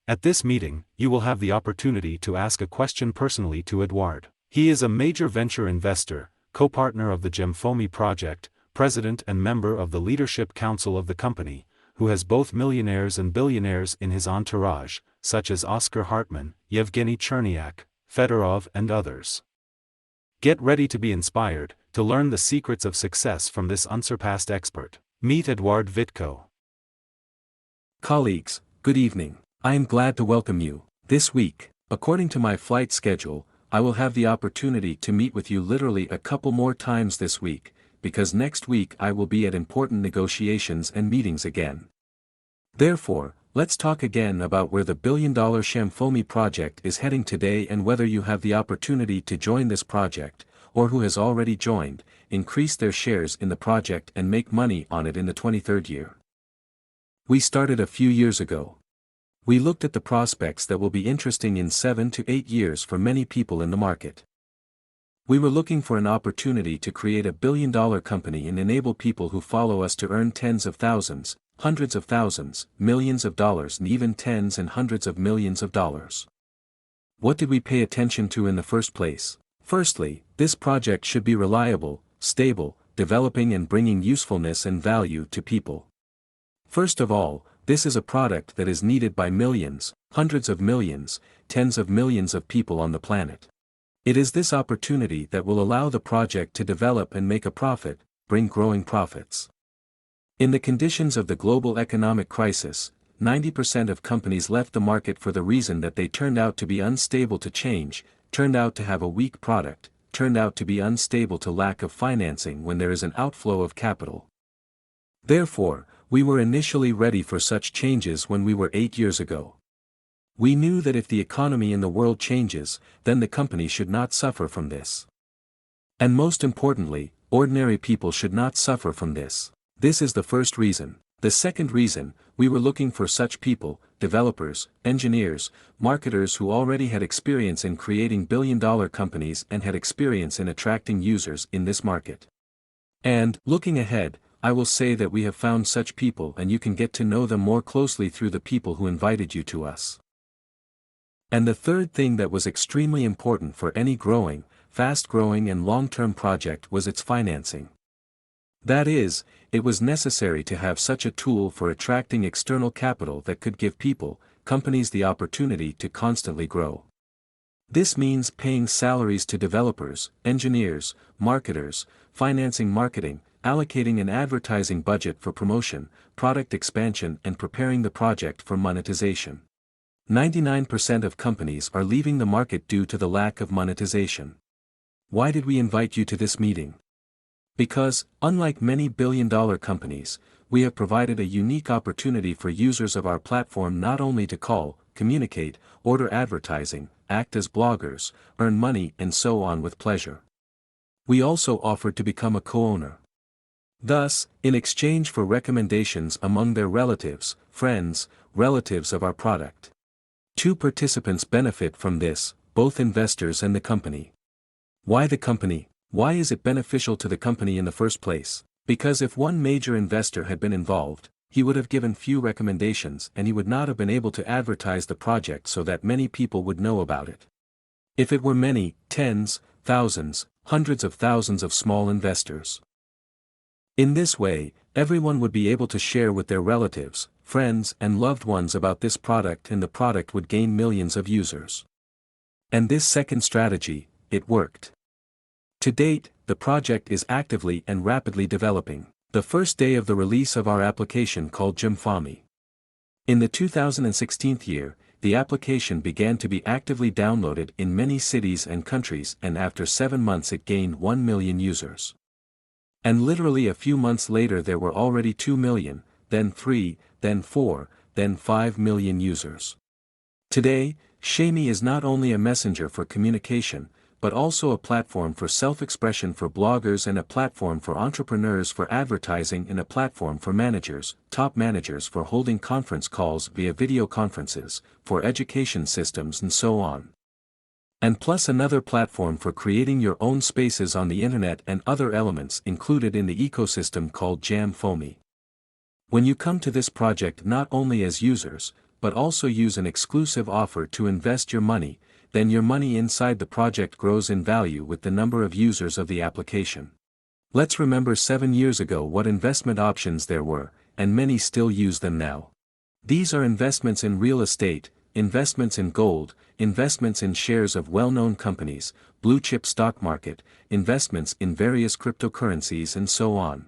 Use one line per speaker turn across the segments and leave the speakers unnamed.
At this meeting, you will have the opportunity to ask a question personally to Edouard. He is a major venture investor, co-partner of the Gem4me project, president and member of the leadership council of the company, who has both millionaires and billionaires in his entourage, such as Oscar Hartman, Yevgeny Cherniak, Fedorov and others. Get ready to be inspired, to learn the secrets of success from this unsurpassed expert. Meet Edouard Vitko.
Colleagues, good evening. I am glad to welcome you. This week, according to my flight schedule, I will have the opportunity to meet with you literally a couple more times this week, because next week I will be at important negotiations and meetings again. Therefore, let's talk again about where the billion-dollar Gem4me project is heading today and whether you have the opportunity to join this project, or who has already joined, increase their shares in the project and make money on it in the 23rd year. We started a few years ago. We looked at the prospects that will be interesting in 7 to 8 years for many people in the market. We were looking for an opportunity to create a billion-dollar company and enable people who follow us to earn tens of thousands, hundreds of thousands, millions of dollars and even tens and hundreds of millions of dollars. What did we pay attention to in the first place? Firstly, this project should be reliable, stable, developing and bringing usefulness and value to people. First of all, this is a product that is needed by millions, hundreds of millions, tens of millions of people on the planet. It is this opportunity that will allow the project to develop and make a profit, bring growing profits. In the conditions of the global economic crisis, 90% of companies left the market for the reason that they turned out to be unstable to change, turned out to have a weak product, turned out to be unstable to lack of financing when there is an outflow of capital. Therefore, we were initially ready for such changes when we were 8 years ago. We knew that if the economy in the world changes, then the company should not suffer from this. And most importantly, ordinary people should not suffer from this. This is the first reason. The second reason, we were looking for such people, developers, engineers, marketers who already had experience in creating billion-dollar companies and had experience in attracting users in this market. And, looking ahead, I will say that we have found such people and you can get to know them more closely through the people who invited you to us. And the third thing that was extremely important for any growing, fast-growing and long-term project was its financing. That is, it was necessary to have such a tool for attracting external capital that could give people, companies the opportunity to constantly grow. This means paying salaries to developers, engineers, marketers, financing marketing, allocating an advertising budget for promotion, product expansion and preparing the project for monetization. 99% of companies are leaving the market due to the lack of monetization. Why did we invite you to this meeting? Because, unlike many billion-dollar companies, we have provided a unique opportunity for users of our platform not only to call, communicate, order advertising, act as bloggers, earn money and so on with pleasure. We also offered to become a co-owner. Thus, in exchange for recommendations among their relatives, friends, relatives of our product. 2 participants benefit from this, both investors and the company. Why the company? Why is it beneficial to the company in the first place? Because if one major investor had been involved, he would have given few recommendations and he would not have been able to advertise the project so that many people would know about it. If it were many, tens, thousands, hundreds of thousands of small investors. In this way, everyone would be able to share with their relatives, friends and loved ones about this product and the product would gain millions of users. And this second strategy, it worked. To date, the project is actively and rapidly developing. The first day of the release of our application called Gem4me. In the 2016 year, the application began to be actively downloaded in many cities and countries and after 7 months it gained 1 million users. And literally a few months later there were already 2 million, then 3, then 4, then 5 million users. Today, Gem4me is not only a messenger for communication, but also a platform for self-expression for bloggers and a platform for entrepreneurs for advertising and a platform for managers, top managers for holding conference calls via video conferences, for education systems and so on. And plus another platform for creating your own spaces on the internet and other elements included in the ecosystem called Gem4me. When you come to this project not only as users, but also use an exclusive offer to invest your money, then your money inside the project grows in value with the number of users of the application. Let's remember 7 years ago what investment options there were, and many still use them now. These are investments in real estate, investments in gold, investments in shares of well-known companies, blue-chip stock market, investments in various cryptocurrencies and so on.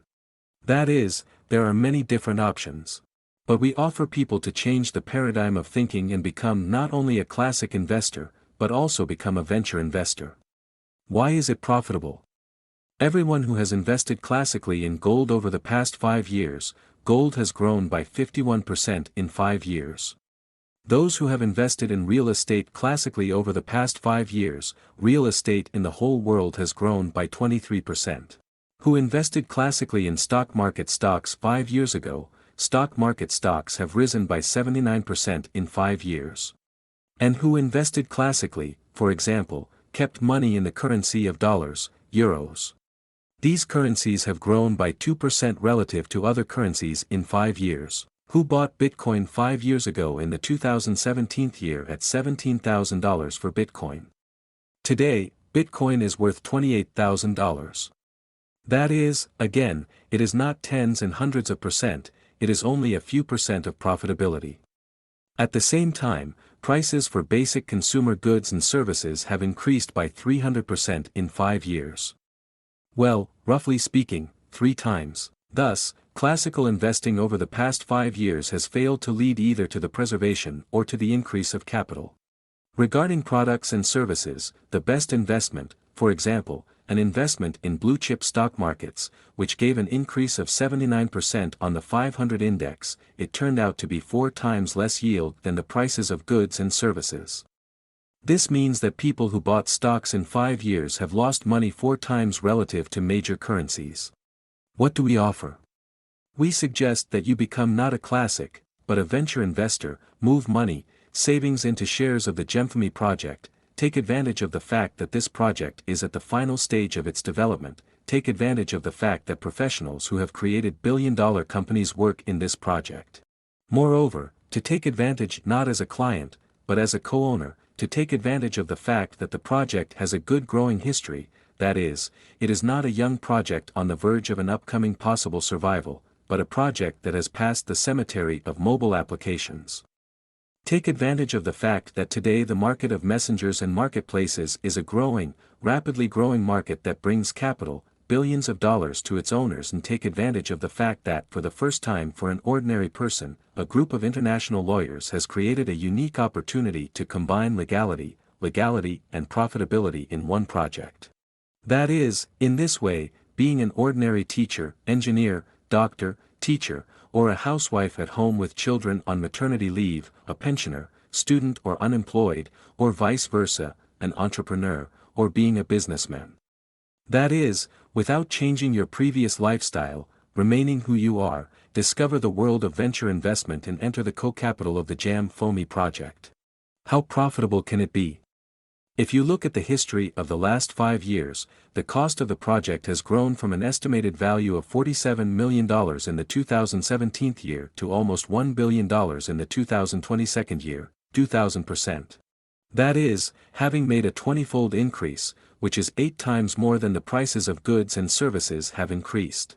That is, there are many different options. But we offer people to change the paradigm of thinking and become not only a classic investor, but also become a venture investor. Why is it profitable? Everyone who has invested classically in gold over the past 5 years, gold has grown by 51% in 5 years. Those who have invested in real estate classically over the past 5 years, real estate in the whole world has grown by 23%. Who invested classically in stock market stocks 5 years ago, stock market stocks have risen by 79% in 5 years. And who invested classically, for example, kept money in the currency of dollars, euros. These currencies have grown by 2% relative to other currencies in 5 years. Who bought Bitcoin 5 years ago in the 2017 year at $17,000 for Bitcoin? Today, Bitcoin is worth $28,000. That is, again, it is not tens and hundreds of percent, it is only a few percent of profitability. At the same time, prices for basic consumer goods and services have increased by 300% in 5 years. Well, roughly speaking, 3 times. Thus, classical investing over the past 5 years has failed to lead either to the preservation or to the increase of capital. Regarding products and services, the best investment, for example, an investment in blue-chip stock markets, which gave an increase of 79% on the 500 index, it turned out to be 4 times less yield than the prices of goods and services. This means that people who bought stocks in 5 years have lost money 4 times relative to major currencies. What do we offer? We suggest that you become not a classic, but a venture investor, move money, savings into shares of the Gem4me project, take advantage of the fact that this project is at the final stage of its development, take advantage of the fact that professionals who have created billion-dollar companies work in this project. Moreover, to take advantage not as a client, but as a co-owner, to take advantage of the fact that the project has a good growing history, that is, it is not a young project on the verge of an upcoming possible survival, but a project that has passed the cemetery of mobile applications. Take advantage of the fact that today the market of messengers and marketplaces is a growing, rapidly growing market that brings capital, billions of dollars to its owners, and take advantage of the fact that for the first time for an ordinary person, a group of international lawyers has created a unique opportunity to combine legality, and profitability in one project. That is, in this way, being an ordinary teacher, engineer, doctor, teacher, or a housewife at home with children on maternity leave, a pensioner, student or unemployed, or vice versa, an entrepreneur, or being a businessman. That is, without changing your previous lifestyle, remaining who you are, discover the world of venture investment and enter the co-capital of the Gem4me project. How profitable can it be? If you look at the history of the last 5 years, the cost of the project has grown from an estimated value of $47 million in the 2017 year to almost $1 billion in the 2022 year, 2,000%. That is, having made a 20-fold increase, which is 8 times more than the prices of goods and services have increased.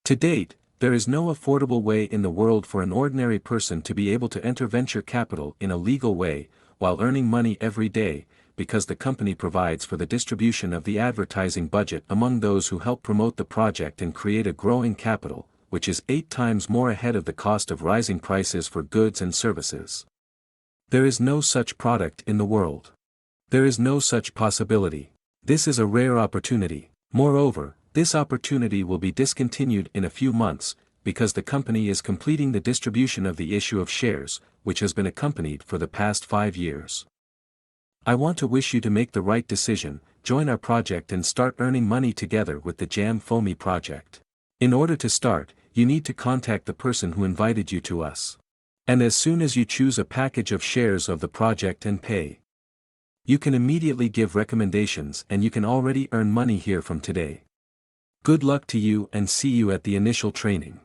To date, there is no affordable way in the world for an ordinary person to be able to enter venture capital in a legal way, while earning money every day, because the company provides for the distribution of the advertising budget among those who help promote the project and create a growing capital, which is 8 times more ahead of the cost of rising prices for goods and services. There is no such product in the world. There is no such possibility. This is a rare opportunity. Moreover, this opportunity will be discontinued in a few months, because the company is completing the distribution of the issue of shares, which has been accompanied for the past 5 years. I want to wish you to make the right decision, join our project and start earning money together with the Gem4me project. In order to start, you need to contact the person who invited you to us. And as soon as you choose a package of shares of the project and pay, you can immediately give recommendations and you can already earn money here from today. Good luck to you and see you at the initial training.